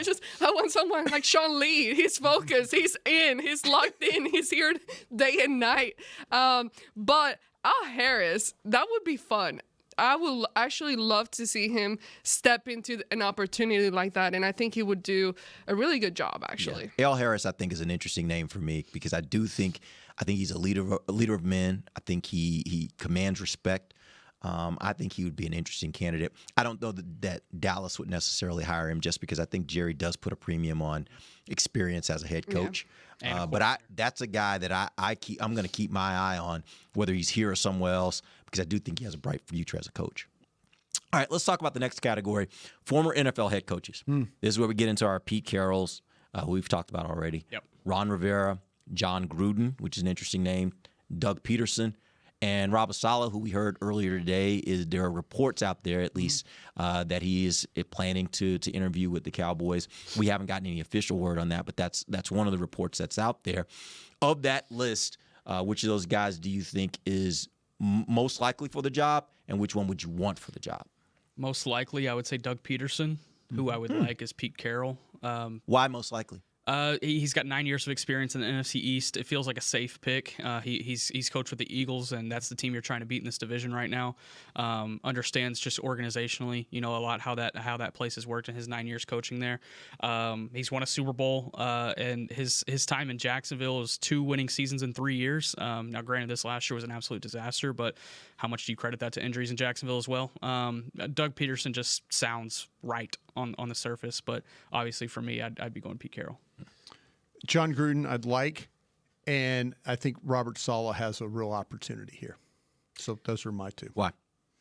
want someone like Sean Lee. He's focused. He's in. He's locked in. He's here day and night. But Al Harris, that would be fun. I would actually love to see him step into an opportunity like that, and I think he would do a really good job, actually. Yeah. Al Harris, I think, is an interesting name for me because I think he's a leader of men. I think he commands respect. I think he would be an interesting candidate. I don't know that Dallas would necessarily hire him just because I think Jerry does put a premium on experience as a head coach. Yeah. But that's a guy that I'm going to keep my eye on, whether he's here or somewhere else, because I do think he has a bright future as a coach. All right, let's talk about the next category, former NFL head coaches. This is where we get into our Pete Carrolls, who we've talked about already. Yep. Ron Rivera, John Gruden, which is an interesting name, Doug Peterson, and Robert Saleh, who we heard earlier today. There are reports out there, at least, that he is planning to interview with the Cowboys. We haven't gotten any official word on that, but that's one of the reports that's out there. Of that list, which of those guys do you think is most likely for the job, and which one would you want for the job? Most likely, I would say Doug Peterson. Who I would like is Pete Carroll. Why most likely? He's got 9 years of experience in the NFC East. It feels like a safe pick. He's coached with the Eagles, and that's the team you're trying to beat in this division right now. Understands just organizationally, a lot how that place has worked in his 9 years coaching there. He's won a Super Bowl, and his time in Jacksonville was 2 winning seasons in 3 years. Now, granted, this last year was an absolute disaster, but how much do you credit that to injuries in Jacksonville as well? Doug Peterson just sounds right on the surface, but obviously for me, I'd be going Pete Carroll. John Gruden, I'd like, and I think Robert Saleh has a real opportunity here. So those are my two. Why?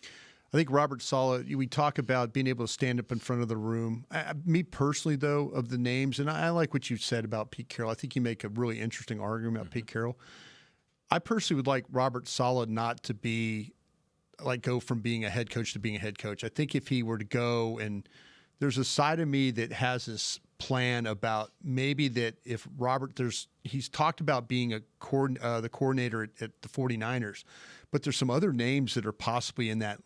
I think Robert Saleh, we talk about being able to stand up in front of the room. Me personally, though, of the names, and I like what you said about Pete Carroll. I think you make a really interesting argument about Pete Carroll. I personally would like Robert Saleh not to be, go from being a head coach to being a head coach. I think if he were to go, and there's a side of me that has this plan about maybe that if he's talked about being the coordinator at the 49ers, but there's some other names that are possibly in that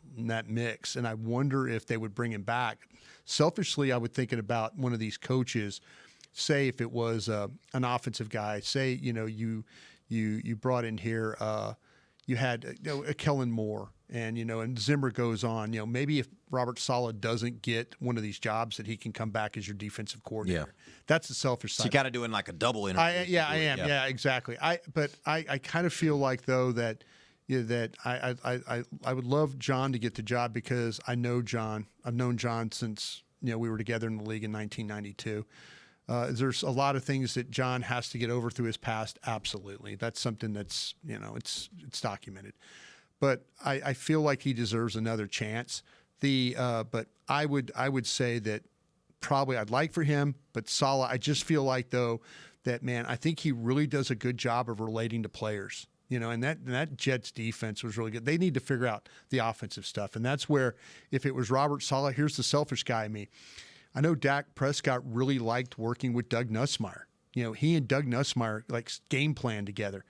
mix, and I wonder if they would bring him back. Selfishly, I would thinking about one of these coaches. Say if it was an offensive guy, say you brought in here, you had a Kellen Moore, and Zimmer goes on. Maybe if Robert Saleh doesn't get one of these jobs, that he can come back as your defensive coordinator. Yeah. That's the selfish side. So you got to do it like a double interview. I am. Yeah, exactly. But I kind of feel like though that I would love John to get the job because I know John. I've known John since we were together in the league in 1992. There's a lot of things that John has to get over through his past. Absolutely. That's something that's, it's documented. But I feel like he deserves another chance. But I would say that probably I'd like for him, but Saleh, I just feel like though that, man, I think he really does a good job of relating to players. And that Jets defense was really good. They need to figure out the offensive stuff. And that's where, if it was Robert Saleh, here's the selfish guy in me. I know Dak Prescott really liked working with Doug Nussmeier. He and Doug Nussmeier game plan together.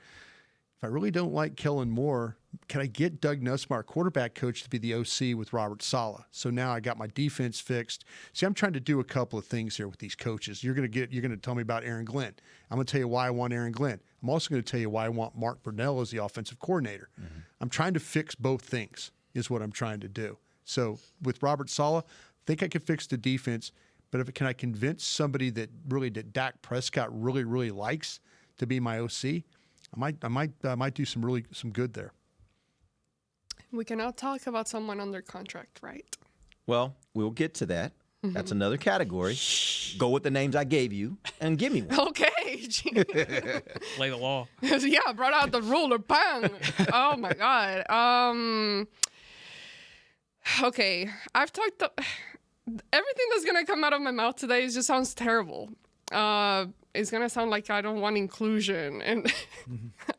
If I really don't like Kellen Moore, can I get Doug Nussmeier, quarterback coach, to be the OC with Robert Saleh? So now I got my defense fixed. See, I'm trying to do a couple of things here with these coaches. You're going to tell me about Aaron Glenn. I'm going to tell you why I want Aaron Glenn. I'm also going to tell you why I want Mark Brunell as the offensive coordinator. Mm-hmm. I'm trying to fix both things is what I'm trying to do. So with Robert Saleh, I think I could fix the defense, but can I convince somebody that Dak Prescott really, really likes to be my OC? I might do some good there. We cannot talk about someone under contract, right? Well, we'll get to that. That's another category. Go with the names I gave you and give me one. Okay. Lay the law. Yeah, I brought out the ruler. Bang. Oh my God. Okay. Everything that's gonna come out of my mouth today just sounds terrible. It's gonna sound like I don't want inclusion, and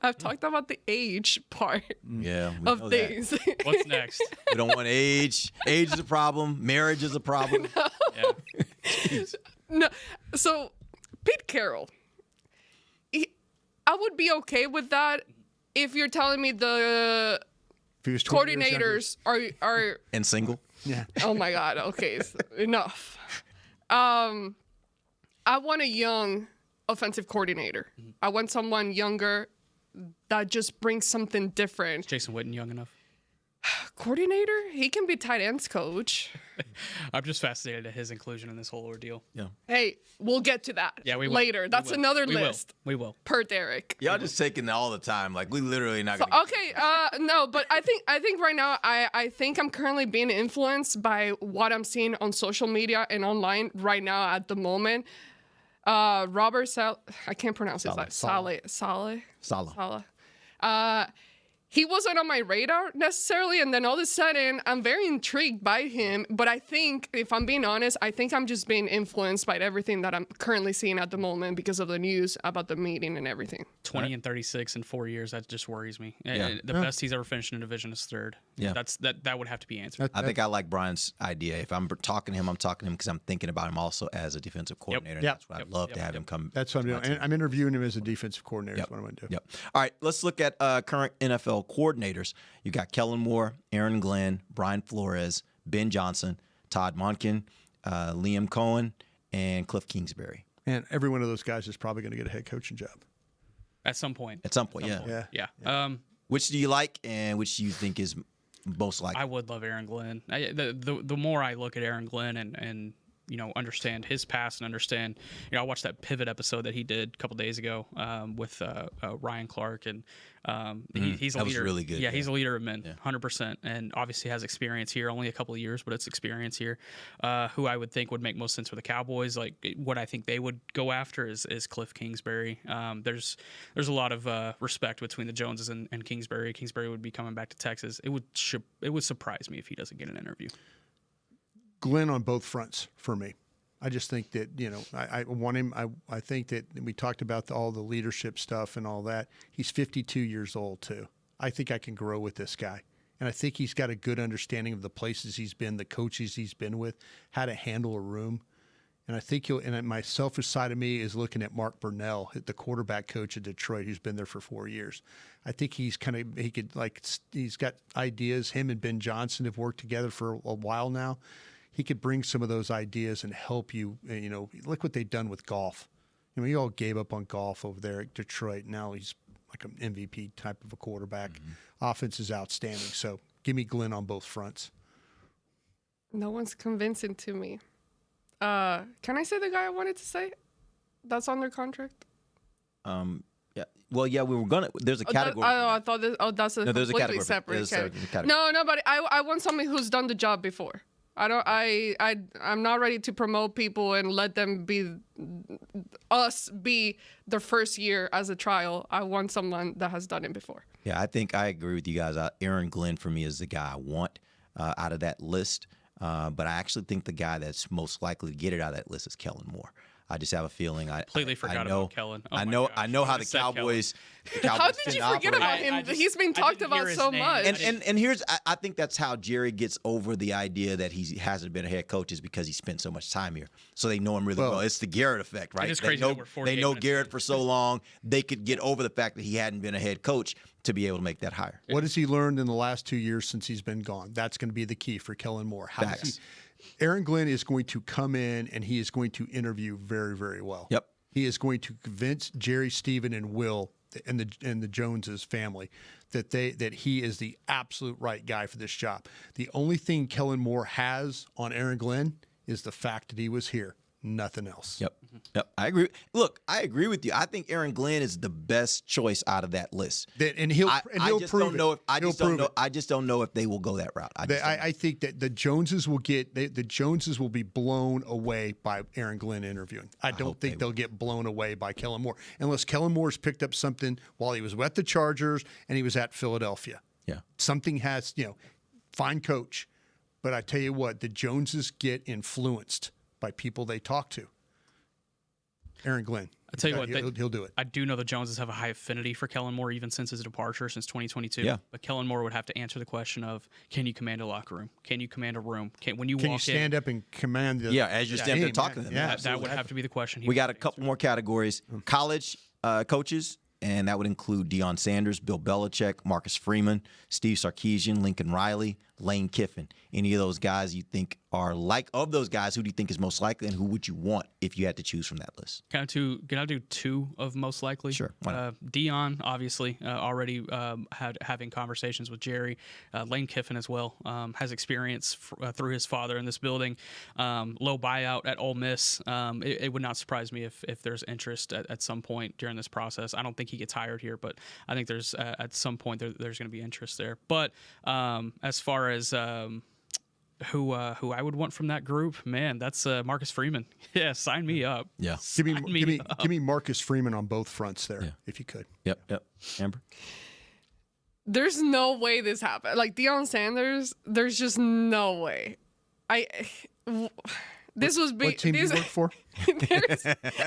I've talked about the age part. Yeah, of things. What's next? We don't want age. Age is a problem. Marriage is a problem. No. Yeah. No. So Pete Carroll, I would be okay with that if you're telling me the coordinators are and single. Yeah. Oh my God. Okay, enough. I want a young offensive coordinator. I want someone younger that just brings something different. Is Jason Witten young enough? Coordinator? He can be tight ends coach. I'm just fascinated at his inclusion in this whole ordeal. Yeah. Hey, we'll get to that. Yeah, we will. Later. That's another We list. We will. Per Derek. Y'all just taking it all the time. Like, we literally not going to. Okay. No, but I think right now I think I'm currently being influenced by what I'm seeing on social media and online right now at the moment. Robert I can't pronounce his last. Saleh. He wasn't on my radar necessarily, and then all of a sudden, I'm very intrigued by him. But I think, if I'm being honest, I think I'm just being influenced by everything that I'm currently seeing at the moment because of the news about the meeting and everything. 20 and 36 in 4 years, that just worries me. Yeah. The best he's ever finished in a division is third. Yeah. That would have to be answered. I think I like Brian's idea. If I'm talking to him, I'm talking to him because I'm thinking about him also as a defensive coordinator. Yep. That's what I'd love to have him come. That's what I'm doing. And I'm interviewing him as a defensive coordinator. Yep. That's what I'm going to do. Yep. All right, let's look at current NFL coordinators. You got Kellen Moore, Aaron Glenn, Brian Flores, Ben Johnson, Todd Monken, Liam Cohen, and Cliff Kingsbury. And every one of those guys is probably going to get a head coaching job. At some point. Yeah. Which do you like and which do you think is most likely? I would love Aaron Glenn. The more I look at Aaron Glenn and understand his past and understand, I watched that Pivot episode that he did a couple days ago with Ryan Clark, and he's a leader. That was really good. Yeah, he's a leader of men, 100%, and obviously has experience here. Only a couple of years, but it's experience here. Who I would think would make most sense for the Cowboys. Like what I think they would go after is Cliff Kingsbury. There's a lot of respect between the Joneses and Kingsbury. Kingsbury would be coming back to Texas. It would surprise me if he doesn't get an interview. Glenn on both fronts for me. I just think that, I want him. I think that we talked about all the leadership stuff and all that. He's 52 years old, too. I think I can grow with this guy. And I think he's got a good understanding of the places he's been, the coaches he's been with, how to handle a room. And I think and my selfish side of me is looking at Mark Burnell, the quarterback coach at Detroit, who's been there for 4 years. I think he's he's got ideas. Him and Ben Johnson have worked together for a while now. He could bring some of those ideas and help you. Look what they've done with golf. You all gave up on golf over there at Detroit. Now he's like an MVP type of a quarterback. Mm-hmm. Offense is outstanding. So give me Glenn on both fronts. No one's convincing to me. Can I say the guy I wanted to say? That's on their contract. Yeah. Well, yeah, we were gonna. There's a category. I thought that's a completely separate category. No, but I want somebody who's done the job before. I'm not ready to promote people and let them be their first year as a trial. I want someone that has done it before. Yeah, I think I agree with you guys. Aaron Glenn for me is the guy I want out of that list. But I actually think the guy that's most likely to get it out of that list is Kellen Moore. I just have a feeling. I completely forgot about Kellen. I know how the Cowboys. How did you forget about him? He's been talked about so much. And here's I think that's how Jerry gets over the idea that he hasn't been a head coach is because he spent so much time here, so they know him really well. It's the Garrett effect, right? They know Garrett for so long, they could get over the fact that he hadn't been a head coach to be able to make that hire. What has he learned in the last 2 years since he's been gone? That's going to be the key for Kellen Moore. Aaron Glenn is going to come in and he is going to interview very, very well. Yep. He is going to convince Jerry, Stephen, and Will and the Joneses family that he is the absolute right guy for this job. The only thing Kellen Moore has on Aaron Glenn is the fact that he was here. Nothing else. Yep. I agree. Look, I agree with you. I think Aaron Glenn is the best choice out of that list. And he'll prove it. I just don't know if they will go that route. I think that the Joneses will be blown away by Aaron Glenn interviewing. I don't think they'll get blown away by Kellen Moore unless Kellen Moore's picked up something while he was at the Chargers and he was at Philadelphia. Yeah. Something has, fine coach. But I tell you what, the Joneses get influenced by people they talk to. Aaron Glenn. I tell you what, he'll do it. I do know the Joneses have a high affinity for Kellen Moore, even since his departure, since 2022. Yeah. But Kellen Moore would have to answer the question of, can you command a locker room? Can you command a room? Can you stand up and command the as you're standing there talking to them? Yeah, that would have to be the question. We got a couple more categories. College coaches, and that would include Deion Sanders, Bill Belichick, Marcus Freeman, Steve Sarkisian, Lincoln Riley, Lane Kiffin, any of those guys you think are like, of those guys, who do you think is most likely, and who would you want if you had to choose from that list? Can I do two of most likely? Sure. Dion, obviously, already having conversations with Jerry. Lane Kiffin as well has experience through his father in this building. Low buyout at Ole Miss. It would not surprise me if there's interest at some point during this process. I don't think he gets hired here, but I think there's at some point there's going to be interest there. But as far as who I would want from that group, man, that's Marcus Freeman. Yeah, sign me up. Yeah, give me Marcus Freeman on both fronts there, if you could. Yep. Amber? There's no way this happened. Like Deion Sanders, there's just no way. This was what team do you work for?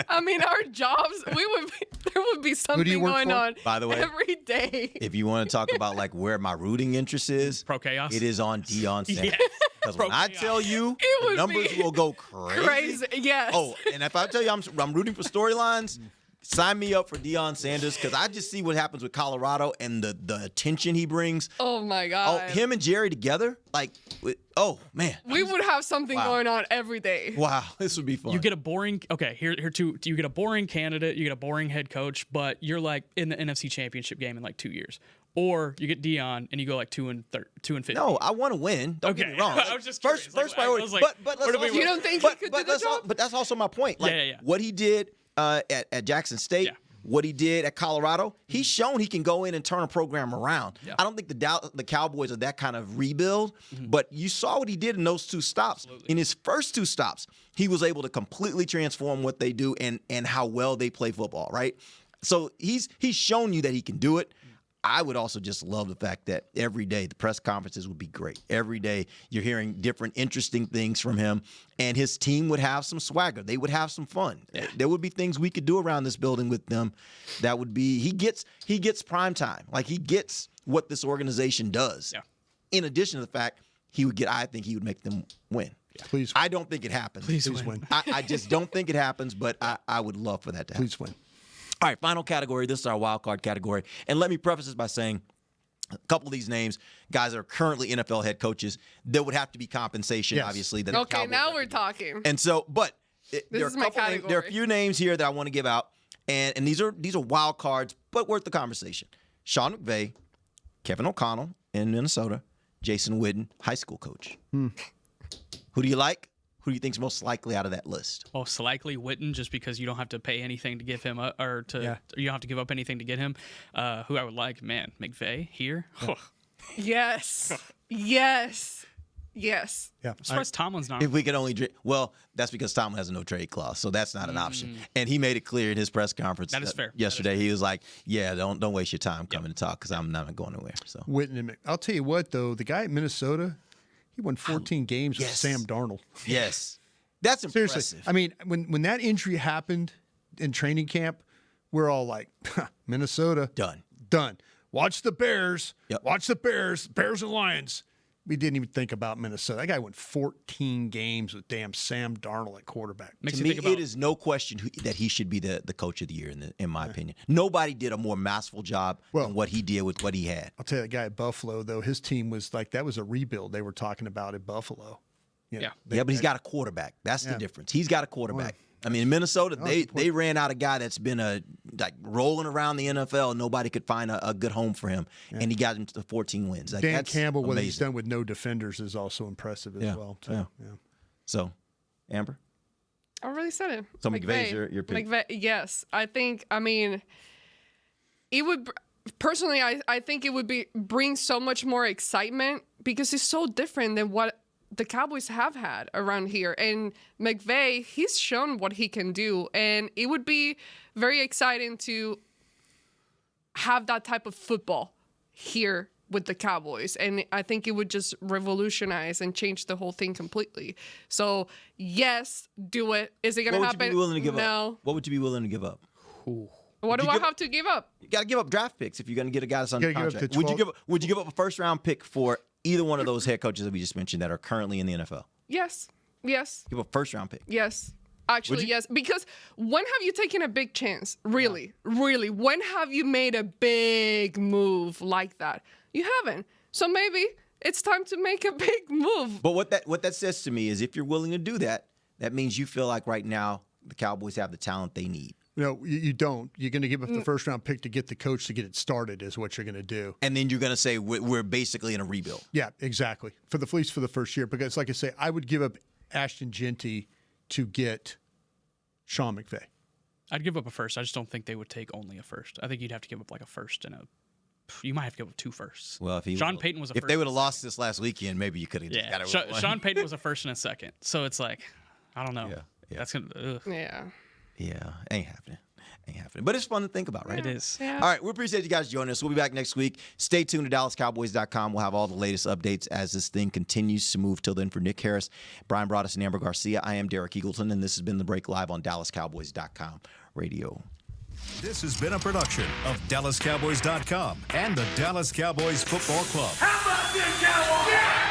I mean, our jobs. There would be something going on. By the way, every day. If you want to talk about like where my rooting interest is, Pro Chaos, it is on Deion Sanders. Yes. Because when I tell you, the numbers will go crazy. Yes. Oh, and if I tell you I'm rooting for storylines, sign me up for Deion Sanders, because I just see what happens with Colorado and the attention he brings. Oh my God. Oh, him and Jerry together, like, oh man. We would have something going on every day. Wow, this would be fun. You get a boring. Okay, here too. You get a boring candidate. You get a boring head coach, but you're like in the NFC Championship game in like 2 years. Or you get Dion and you go like 2-50. No, I want to win. Don't get me wrong. I was just curious. First priority. But let's also, you don't think he could do the job? But that's also my point. Like, yeah. What he did at Jackson State, what he did at Colorado, he's shown he can go in and turn a program around. Yeah. I don't think the Cowboys are that kind of rebuild, but you saw what he did in those two stops. Absolutely. In his first two stops, he was able to completely transform what they do and how well they play football, right? So he's shown you that he can do it. I would also just love the fact that every day the press conferences would be great. Every day you're hearing different interesting things from him, and his team would have some swagger. They would have some fun. Yeah. There would be things we could do around this building with them. That would be he gets prime time. Like, he gets what this organization does. Yeah. In addition to the fact I think he would make them win. Yeah. Please. I don't think it happens. Please win. I just don't think it happens, but I would love for that to happen. Please win. All right, final category. This is our wild card category. And let me preface this by saying a couple of these names, guys that are currently NFL head coaches, there would have to be compensation, obviously. That okay, now we're talking. And so, but there are a few names here that I want to give out, and these are wild cards, but worth the conversation. Sean McVay, Kevin O'Connell in Minnesota, Jason Witten, high school coach. Who do you like? Who do you think's most likely out of that list? Most likely Witten, just because you don't have to pay anything to give him you don't have to give up anything to get him. Who I would like, man, McVay here. Yes. Yes. Yeah. I'm surprised Tomlin's not. If we could only well, that's because Tomlin has a no trade clause, so that's not an option. And he made it clear in his press conference that is fair. Yesterday. He was like, "Yeah, don't waste your time coming to talk, because I'm not going anywhere." So Witten and I'll tell you what, though, the guy at Minnesota, he won 14 games with Sam Darnold. Yes. That's impressive. Seriously. I mean, when that injury happened in training camp, we're all like, Minnesota. Done. Watch the Bears. Yep. Watch the Bears. Bears and Lions. We didn't even think about Minnesota. That guy went 14 games with damn Sam Darnold at quarterback. To me, it is no question that he should be the coach of the year, in my opinion. Nobody did a more masterful job than what he did with what he had. I'll tell you, that guy at Buffalo, though, his team was like, that was a rebuild they were talking about at Buffalo. But he's got a quarterback. That's the difference. He's got a quarterback. I mean, in Minnesota, they ran out a guy that's been rolling around the NFL. Nobody could find a good home for him, and he got him to 14 wins. Dan Campbell, what he's done with no defenders, is also impressive as well. So, Amber? I already said it. So McVay's your pick. McVay, yes. I mean, it would personally. I think it would bring so much more excitement, because it's so different than what the Cowboys have had around here. And McVay, he's shown what he can do. And it would be very exciting to have that type of football here with the Cowboys. And I think it would just revolutionize and change the whole thing completely. So, yes, do it. Is it going to happen? What would you be willing to give no. up? What would you be willing to give up? What do I have to give up? You got to give up draft picks if you're going to get a guy that's under contract. Would you give up a first-round pick for either one of those head coaches that we just mentioned that are currently in the NFL? Yes. Give up a first-round pick. Yes. Actually, yes. Because when have you taken a big chance? Really? Really? When have you made a big move like that? You haven't. So maybe it's time to make a big move. But what that says to me is if you're willing to do that, that means you feel like right now the Cowboys have the talent they need. No, you don't. You're going to give up the first-round pick to get the coach to get it started is what you're going to do. And then you're going to say we're basically in a rebuild. Yeah, exactly. For the Fleece for the first year. Because, like I say, I would give up Ashton Genty to get Sean McVay. I'd give up a first. I just don't think they would take only a first. I think you'd have to give up like a first and you might have to give up 2 firsts. Well, if Sean Payton was a first. If they would have lost this last weekend, maybe you could have just got it with one. Sean Payton was a first and a second. So it's like, I don't know. Yeah. That's going to Yeah, ain't happening. But it's fun to think about, right? It is. Yeah. All right, we appreciate you guys joining us. We'll be back next week. Stay tuned to DallasCowboys.com. We'll have all the latest updates as this thing continues to move. Till then, for Nick Harris, Bryan Broaddus, and Ambar Garcia, I am Derek Eagleton, and this has been The Break live on DallasCowboys.com radio. This has been a production of DallasCowboys.com and the Dallas Cowboys Football Club. How about this, Cowboys? Yeah!